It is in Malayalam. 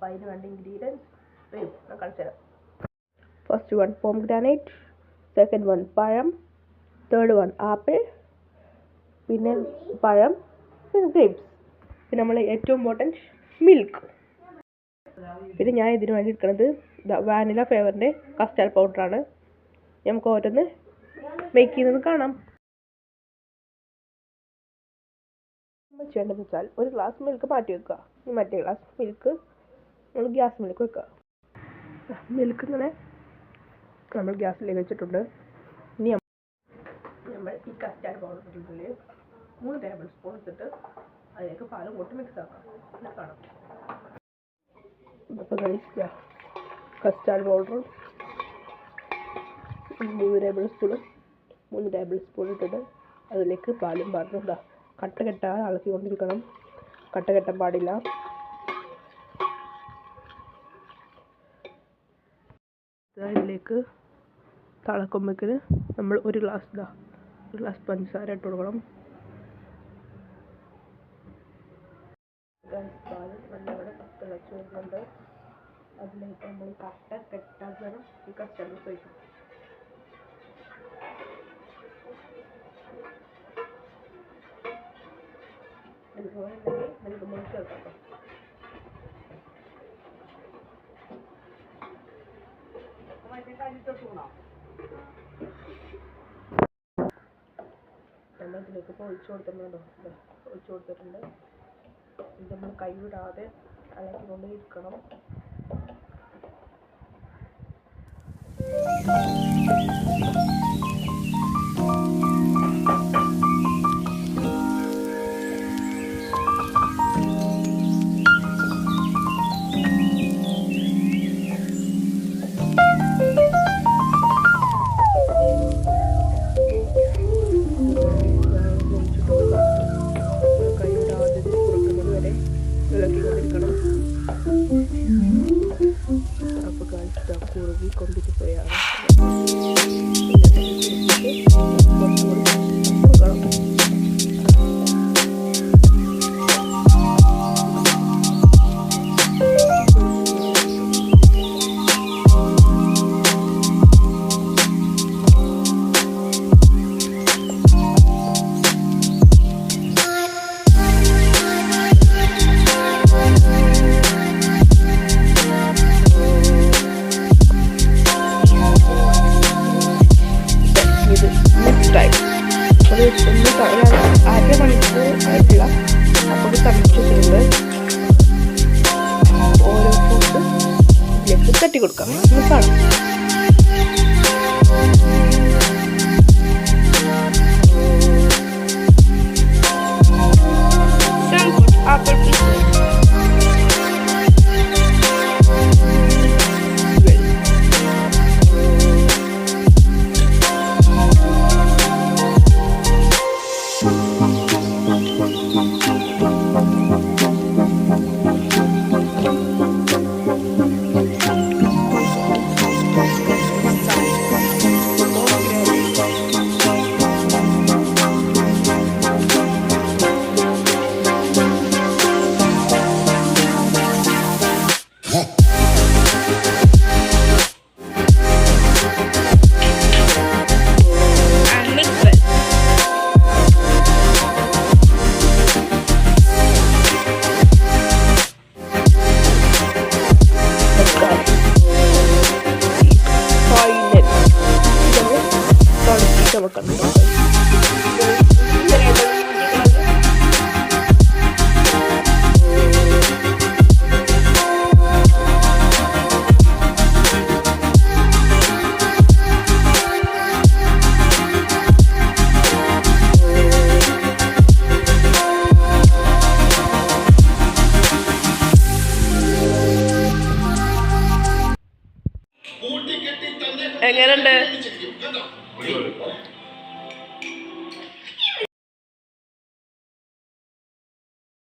അതിന് വേണ്ട ഇൻഗ്രീഡിയൻസ് വരും ഞാൻ കാണിച്ചു തരാം. First one pomegranate, second one പഴം, തേർഡ് വൺ ആപ്പിൾ, പിന്നെ പഴം, പിന്നെ ഗ്രേപ്സ്, പിന്നെ നമ്മൾ ഏറ്റവും ഇമ്പോർട്ടൻറ്റ് മിൽക്ക്. പിന്നെ ഞാൻ ഇതിന് വേണ്ടി എടുക്കുന്നത് വാനില ഫ്ലേവറിൻ്റെ കസ്റ്റാർഡ് പൗഡറാണ്. നമുക്ക് ഓരോന്ന് മേക്ക് ചെയ്യുന്നത് കാണാം. ചെയ്യേണ്ടതെന്ന് വെച്ചാൽ ഒരു ഗ്ലാസ് മിൽക്ക് മാറ്റി വെക്കുക. ഈ മറ്റേ ഗ്ലാസ് മിൽക്ക് നമ്മൾ ഗ്യാസ് മിൽക്ക് വെക്കുക. മിൽക്ക് ഇങ്ങനെ നമ്മൾ ഗ്യാസിലേക്ക് വെച്ചിട്ടുണ്ട്. ഇനി നമ്മൾ ഈ കസ്റ്റാർഡ് പൗഡർ ഇട്ടിട്ടുള്ളിൽ 3 ടേബിൾ സ്പൂൺ ഇട്ടിട്ട് അതിലേക്ക് പാലും കൂട്ടി മിക്സ് ആക്കാം. കാണാം. അപ്പോൾ കസ്റ്റാർഡ് പൗഡർ 3 ടേബിൾ സ്പൂൺ ഇട്ടിട്ട് അതിലേക്ക് പാലും പറഞ്ഞു കട്ട കെട്ടാതെ ഇളക്കിക്കൊണ്ടിരിക്കണം. കട്ട കെട്ടാൻ പാടില്ല. ഇതിലേക്ക് തിളക്കുമ്പോഴേക്ക് നമ്മൾ ഒരു ഗ്ലാസ് പഞ്ചസാര ഇട്ട് കൊടുക്കണം. പാൽ നല്ലപോലെ തിളച്ച് വരുന്നുണ്ട്. അതിലേക്ക് നമ്മൾ കട്ട കെട്ടാതെ ഈ കസ്റ്റാർഡ് ഒഴിക്കും. അതുപോലെ തന്നെ നമുക്ക് മുറിച്ച് വെക്കാം. നമ്മൾ ഇതിലേക്ക് ഇപ്പോൾ ഒഴിച്ചു കൊടുത്തിട്ടുണ്ട്. ഇത് നമ്മൾ കൈ വിടാതെ ഇളക്കിക്കൊണ്ട് ഇരിക്കണം. കുറുകിക്കൊണ്ടിരിക്കുകയാണ്. അരമണിക്കൂർ ആയിട്ടുള്ള അപ്പോൾ തളിച്ചിട്ടുണ്ട്. ഓരോ ഫ്രൂട്ട് ഇതിലേക്ക് തട്ടി കൊടുക്കാം. കാണാം. എങ്ങനെയുണ്ട്?